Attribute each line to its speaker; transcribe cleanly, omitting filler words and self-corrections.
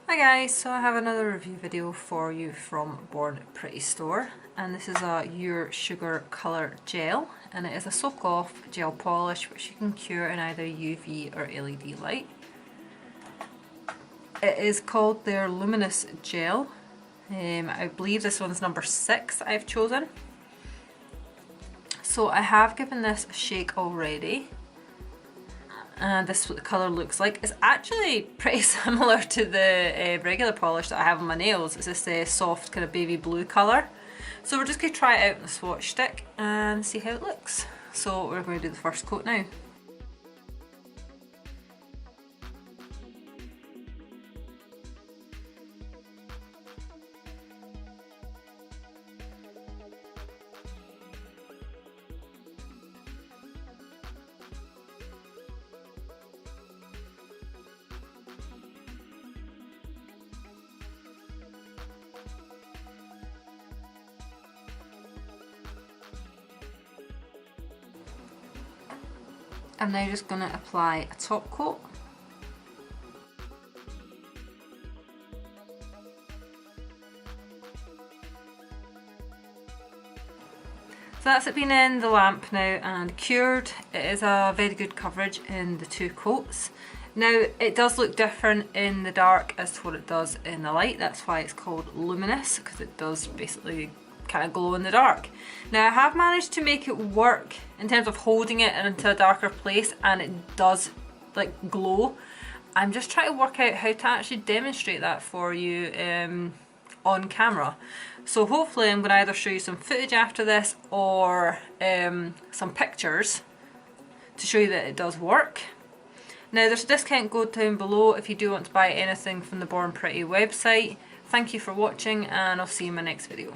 Speaker 1: Hi guys, so I have another review video for you from Bornprettystore, and this is a Your Sugar Colour Gel, and it is a soak off gel polish which you can cure in either UV or LED light. It is called their Luminous Gel. I believe this one's number 6 I've chosen. So I have given this a shake already. And this is what the colour looks like. It's actually pretty similar to the regular polish that I have on my nails. It's this soft kind of baby blue colour. So we're just going to try it out on the swatch stick and see how it looks. So we're going to do the first coat now. I'm now just going to apply a top coat. So that's it been in the lamp now and cured. It is a very good coverage in the 2 coats. Now it does look different in the dark as to what it does in the light. That's why it's called Luminous, because it does basically kind of glow in the dark. Now I have managed to make it work in terms of holding it into a darker place, and it does like glow. I'm just trying to work out how to actually demonstrate that for you on camera. So hopefully I'm going to either show you some footage after this or some pictures to show you that it does work. Now there's a discount code down below if you do want to buy anything from the Born Pretty website. Thank you for watching, and I'll see you in my next video.